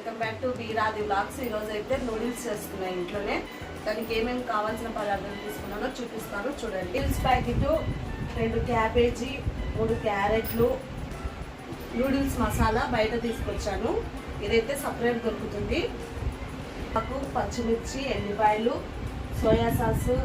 Welcome back to Veeradi vlogs. ఈరోజు అయితే noodles చేస్తున్నాయి ఇంట్లోనే. దానికి ఏమేమి కావాల్సిన పదార్థాలు తీసుకున్నానో చూపిస్తాను చూడండి. నూడిల్స్ ప్యాకెట్, 2 క్యాబేజీ, 3 క్యారెట్లు, నూడిల్స్ మసాలా బయట తీసుకొచ్చాను. ఇదైతే సపరేట్ దొరుకుతుంది. నాకు పచ్చిమిర్చి, ఎల్లిపాయలు, soya sauce,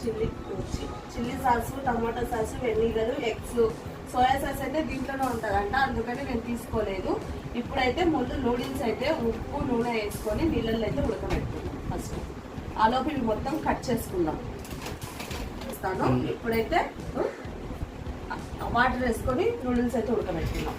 chilli sauce, tomato sauce, vinegar, eggs. Soya sauce అయితే దీంట్లోనే ఉంటుందంట, అందుకని నేను తీసుకోలేదు. ఇప్పుడైతే ముందు నూడిల్స్ అయితే ఉప్పు నూనె వేసుకొని నీళ్ళల్లో అయితే ఉడకబెట్టుకుందాం. ఫస్ట్ ఆలోపు ఇవి మొత్తం కట్ చేసుకుందాం. ఇప్పుడైతే వాటర్ వేసుకొని నూడిల్స్ అయితే ఉడకబెట్టుకుందాం.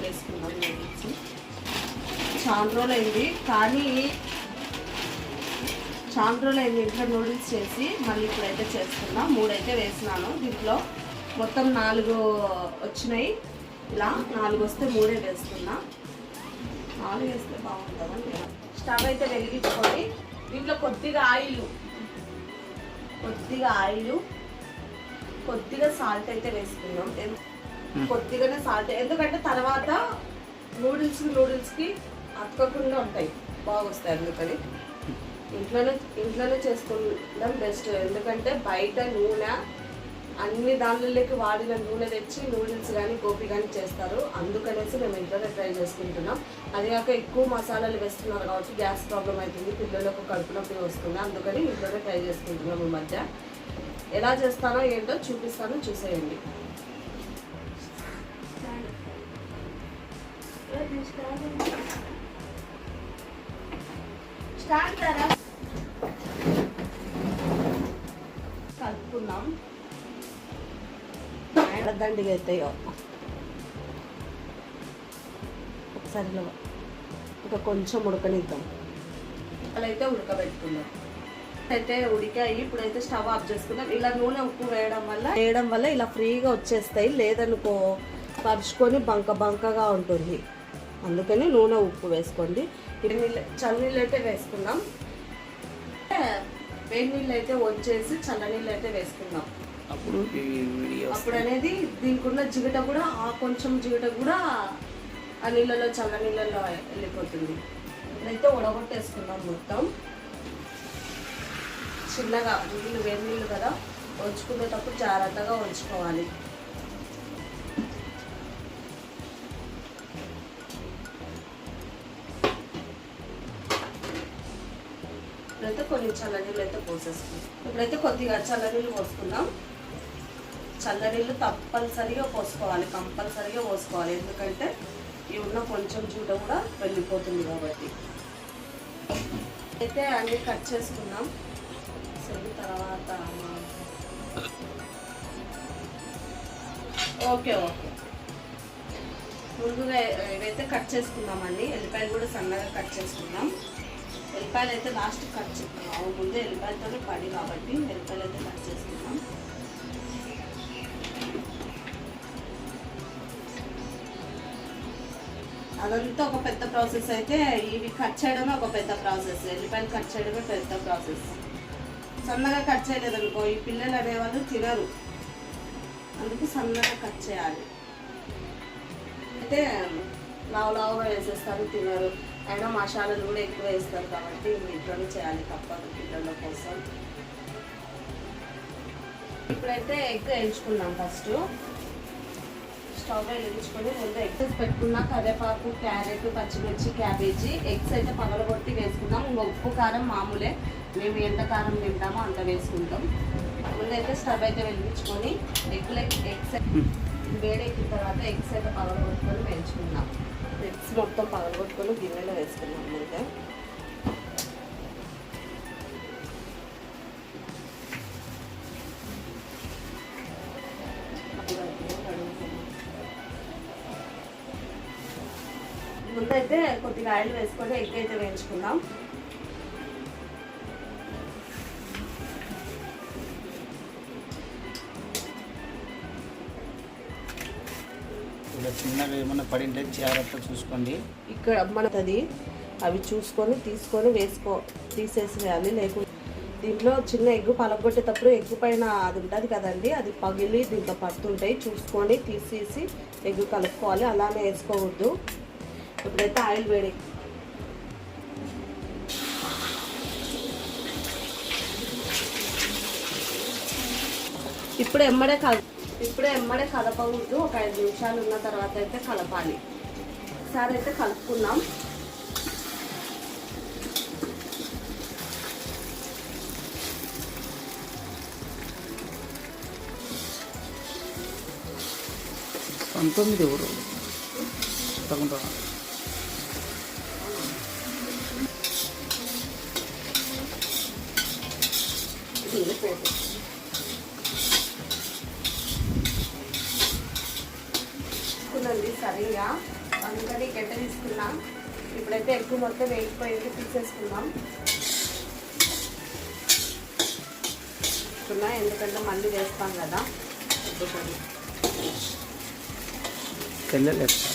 వేసుకున్నాం నూడిల్స్. చాలా రోజులు అయింది ఇంట్లో నూడిల్స్ చేసి, మళ్ళీ ఇప్పుడైతే చేస్తున్నా. 3 అయితే వేసినాను. దీంట్లో మొత్తం 4 వచ్చినాయి. ఇలా 4 వస్తే 3 వేస్తున్నా. 4 వేస్తే బాగుంటుందని స్టవ్ అయితే వెలిగించుకొని దీంట్లో కొద్దిగా ఆయిల్, కొద్దిగా సాల్ట్ అయితే వేసుకున్నాం. కొద్దిగానే సాల్ట్, ఎందుకంటే తర్వాత నూడిల్స్కి అతకకుండా ఉంటాయి, బాగా వస్తాయి. అందుకని ఇంట్లోనే చేసుకుంటాం బెస్ట్. ఎందుకంటే బయట నూనె అన్ని దానిలోకి వాడిన నూనె తెచ్చి నూడిల్స్ కానీ గోపి కానీ చేస్తారు. అందుకనేసి మేము ఇంట్లోనే ట్రై చేసుకుంటున్నాం. అది కాక ఎక్కువ మసాలాలు వేస్తున్నారు కాబట్టి గ్యాస్ ప్రాబ్లం అవుతుంది, పిల్లలకు కడుపు నొప్పి వస్తుంది. అందుకని ఇంట్లోనే ట్రై చేసుకుంటున్నాం. ఈ మధ్య ఎలా చేస్తానో ఏంటో చూపిస్తాను, చూసేయండి. కలుపుకుందాం. దండిగా అవుతాయో ఒకసారి ఇంకా కొంచెం ఉడకనిద్దాం. అలా అయితే ఉడకబెట్టుకుందాం. అయితే ఉడికాయి. ఇప్పుడైతే స్టవ్ ఆఫ్ చేసుకుందాం. ఇలా నూనె ఉప్పు వేయడం వల్ల ఇలా ఫ్రీగా వచ్చేస్తాయి. లేదనుకో పరుచుకొని బంకగా ఉంటుంది. అందుకని నూనె ఉప్పు వేసుకోండి. చల్లనీళ్ళు అయితే వేసుకుందాం. వేడి నీళ్ళు అయితే వచ్చేసి చల్లనీళ్ళు అయితే వేసుకుందాం. అప్పుడు అనేది దీనికి ఉన్న జిగట కూడా, కొంచెం జిగట కూడా ఆ నీళ్ళలో, చల్ల నీళ్ళలో వెళ్ళిపోతుంది. ఇప్పుడైతే ఉడగొట్టేసుకుందాం మొత్తం. చిన్నగా నీళ్ళు, వేడి నీళ్ళు కదా, వంచుకునేటప్పుడు జాగ్రత్తగా వంచుకోవాలి. ఇప్పుడైతే కొన్ని చల్లనీళ్ళు అయితే పోసేసుకుందాం. ఇప్పుడైతే కొద్దిగా చల్లనీళ్ళు పోసుకుందాం. చల్లనీళ్ళు తప్పనిసరిగా కంపల్సరిగా పోసుకోవాలి. ఎందుకంటే ఇవి ఉన్న కొంచెం జూట కూడా వెళ్ళిపోతుంది కాబట్టి. అయితే అన్నీ కట్ చేసుకుందాం. తర్వాత ఓకే ముందుగా ఇవైతే కట్ చేసుకుందామండి. ఎల్లిపాయలు కూడా సన్నగా కట్ చేసుకుందాం. ఎల్లిపాయలు అయితే లాస్ట్ కట్ చేసుకుందాం. ముందే ఎల్లిపాయలతోనే పడి కాబట్టి ఎల్లిపాయలు అయితే కట్ చేసుకుందాం. అదంతా ఒక పెద్ద ప్రాసెస్. అయితే ఇవి కట్ చేయడమే ఒక పెద్ద ప్రాసెస్. ఎల్లిపాయలు కట్ చేయడమే పెద్ద ప్రాసెస్. సన్నగా కట్ చేయలేదనుకో ఈ పిల్లలు అనేవాళ్ళు తినరు, అందుకు సన్నగా కట్ చేయాలి. అయితే లావుగా వేసేస్తారు, తినరు. అయినా మసాలాలు కూడా ఎక్కువ వేస్తారు కాబట్టి ఇంట్లోనే చేయాలి, తప్పదు పిల్లల కోసం. ఇప్పుడైతే ఎగ్ వేయించుకున్నాం. ఫస్ట్ స్టవ్ వెలిగించుకొని ముందు ఎగ్స్ పెట్టుకున్నా. కరివేపాకు, క్యారెట్, పచ్చిమిర్చి, క్యాబేజీ, ఎగ్స్ అయితే పగలగొట్టి వేసుకుందాం. ఇంకా ఉప్పు కారం మామూలే, మేము ఎంత కారం తింటామో అంత వేసుకుంటాం. ముందైతే స్టవ్ అయితే వెలిగించుకొని ఎగ్స్ వేడెక్కిన తర్వాత ఎగ్స్ అయితే పగలగొట్టుకొని వేయించుకుందాం. ఎగ్స్ మొత్తం పగలగొట్టుకొని గిన్నెలో వేసుకున్నాం. ముందే ముందైతే కొద్దిగా ఆయిల్ వేసుకొని ఎగ్ అయితే వేయించుకుందాం. చిన్నగా ఏమన్నా పడింటే జాగ్రత్త చూసుకోండి. ఇక్కడ మనది అవి చూసుకొని తీసుకొని తీసేసేయాలి. లేకుంటే దీంట్లో చిన్న ఎగ్గు పలగొట్టేటప్పుడు ఎగ్గు పైన అది ఉంటుంది కదండి, అది పగిలి దీంట్లో పడుతుంటాయి. చూసుకొని తీసేసి ఎగ్గు కలుపుకోవాలి, అలానే వేసుకోవద్దు. ఇప్పుడైతే ఆయిల్ వేడి, ఇప్పుడే ఎమ్మడే కలపకూడదు. ఒక 5 నిమిషాలు ఉన్న తర్వాత అయితే కలపాలి. ఒకసారి అయితే కలుపుకుందాం. పంతొమ్మిది ఎవరు తప్పకుండా తీసుకున్నాండి సరిగా, అందుకని గడ్డ తీసుకున్నాం. ఇప్పుడైతే ఎక్కువ మొత్తం వేగిపోయింది, తీసేసుకుందాం. ఎందుకంటే మళ్ళీ వేస్తాం కదా. తెల్లలు వేసుకో.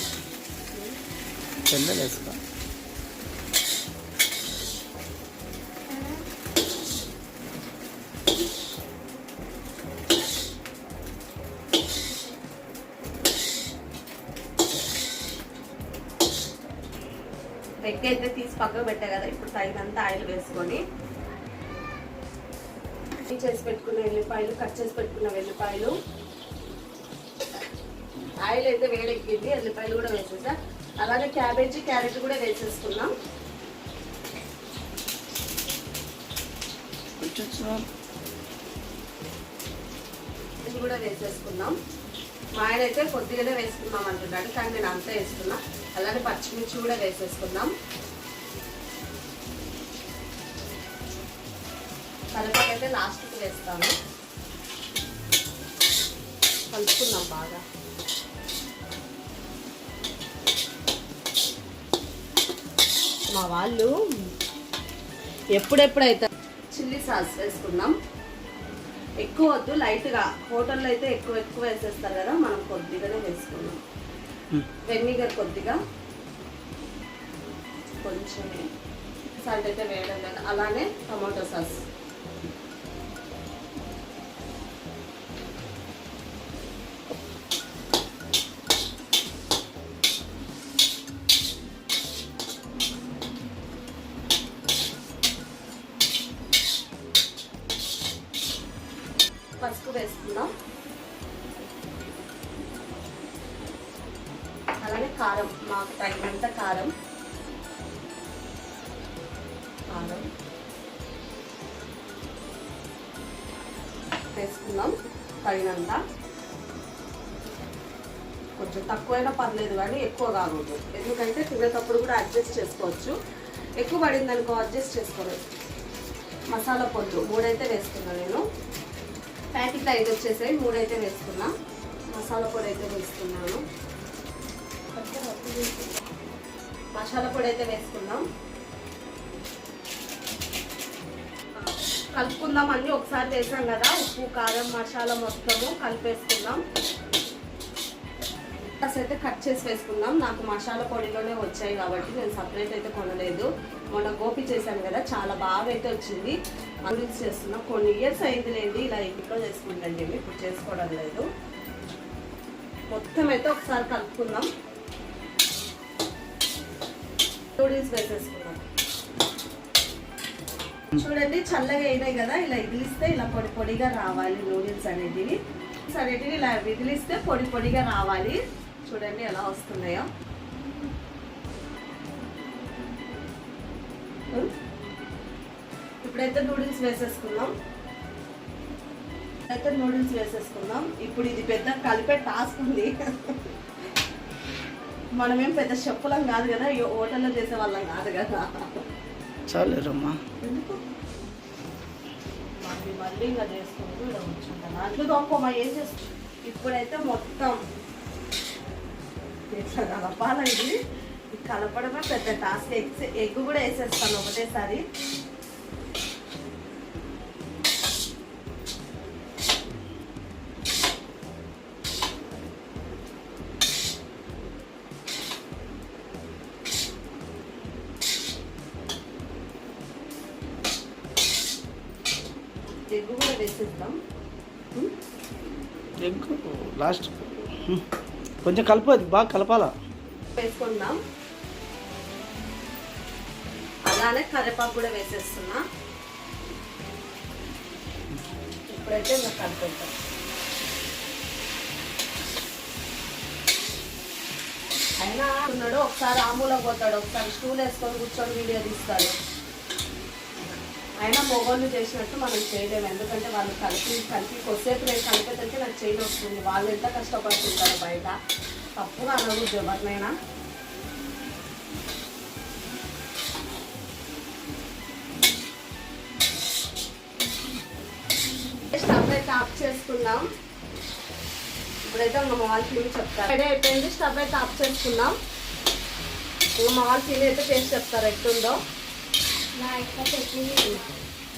ఎగ్ అయితే తీసి పక్కకు పెట్టా కదా. ఇప్పుడు తగినంత ఆయిల్ వేసుకొని చేసి పెట్టుకున్న వెల్లిపాయలు, కట్ చేసి పెట్టుకున్న వెల్లిపాయలు, ఆయిల్ అయితే వేడెక్కింది. ఎల్లిపాయలు కూడా వేసేసా. అలాగే క్యాబేజీ, క్యారెట్ కూడా వేసేసుకున్నాం. ఇది కూడా వేసేసుకున్నాం. మా ఆయన అయితే కొద్దిగానే వేసుకున్నాం అంటున్నాడు, కానీ నేను అంతా వేసుకున్నా. అలాగే పచ్చిమిర్చి కూడా వేసేసుకుందాం. కరివేపాకు అయితే లాస్ట్కి వేస్తాను. కలుపుకుందాం బాగా. మా వాళ్ళు ఎప్పుడెప్పుడైతే చిల్లీ సాస్ వేసుకుందాం. ఎక్కువ వద్దు, లైట్గా. హోటల్లో అయితే ఎక్కువ వేసేస్తారు కదా, మనం కొద్దిగానే వేసుకున్నాం. వెనిగర్ కొద్దిగా, కొంచెం సాల్ట్ అయితే వేయడం కదా. అలానే టమాటో సాస్, పసుపు వేసుకుందాం. అలానే కారం, మాకు తగినంత కారం వేసుకుందాం. తగినంత, కొంచెం తక్కువైనా పర్లేదు కానీ ఎక్కువ కాకూడదు. ఎందుకంటే తినేటప్పుడు కూడా అడ్జస్ట్ చేసుకోవచ్చు. ఎక్కువ పడింది అనుకో అడ్జస్ట్ చేసుకోలేదు. మసాలా పొట్లు 3 అయితే వేసుకున్నాను నేను. ప్యాకెట్ 5 వచ్చేసాయి, 3 అయితే వేసుకున్నా. మసాలా పొడి అయితే వేసుకున్నాను. మసాలా పొడి అయితే వేసుకున్నాం. కలుపుకుందాం. అన్నీ ఒకసారి వేసాం కదా, ఉప్పు, కారం, మసాలా మొత్తము కలిపేసుకుందాం. అయితే కట్ చేసి వేసుకుందాం. నాకు మసాలా పొడిలోనే వచ్చాయి కాబట్టి నేను సపరేట్ అయితే కొనలేదు. మొన్న గోపి చేశాను కదా, చాలా బాగా అయితే వచ్చింది. నూడిల్స్ చేస్తున్నాం. కొన్ని ఇయర్స్ అయిందిలేండి ఇలా ఇంట్లో చేసుకుంటాను, ఇప్పుడు చేసుకోవడం లేదు. మొత్తం అయితే ఒకసారి కలుపుకుందాం. నూడిల్స్ వేసేసుకుందాం. చూడండి, చల్లగా అయినాయి కదా. ఇలా ఇదిలిస్తే ఇలా పొడి పొడిగా రావాలి నూడిల్స్ అనేటివి. ఇలా విదిలిస్తే పొడి పొడిగా రావాలి. చూడండి ఎలా వస్తున్నాయో. ఇప్పుడైతే నూడిల్స్ వేసేసుకుందాం. ఇప్పుడు ఇది పెద్ద కలిపే టాస్క్ ఉంది. మనమేం పెద్ద చెప్పులం కాదు కదా, హోటల్లో చేసే వాళ్ళం కాదు కదా. చాలేరమ్మా, ఎందుకు మళ్ళీ ఇంకా చేసుకుంటూ ఇలా కూర్చుంటాను. అట్లు దొంపమ్మా ఏం చేస్తా. ఇప్పుడైతే మొత్తం ఇట్లా కలపాలండి. కలపడమే పెద్ద టాస్క్. ఎగ్ కూడా వేసేస్తాను ఒకటేసారి. ఎగ్ కూడా వేసేద్దాం. ఎగ్ లాస్ట్ కొంచెం కలుపు, అది బాగా కలపాలా. వేసుకుందాం. అలానే కరివేపాకు కూడా వేసేస్తున్నా. ఇప్పుడైతే ఇంకా కలిపేద్దాం. అయినా ఉన్నాడు, ఒకసారి ఆమూల పోతాడు, ఒకసారి స్టూల్ వేసుకొని కూర్చొని వీడియో తీస్తాడు. అయినా మొగోళ్ళు చేసినట్టు మనం చేయలేము, ఎందుకంటే వాళ్ళు కలిపి కొద్దిసేపు నేను కలిపేదంటే నాకు చేయని వస్తుంది. వాళ్ళు ఎంత కష్టపడుతుంటారు బయట. తప్పుగా అనకూడదు ఎవరినైనా. స్టవ్ అయితే ఆఫ్ చేసుకుందాం. ఇప్పుడైతే మా మాల్ తిని చెప్తారు. రెడీ అయిపోయింది. స్టవ్ అయితే ఆఫ్ చేసుకుందాం. ఇంకా మా వాళ్ళు తిని అయితే టేస్ట్ చెప్తారు ఎట్టుందో.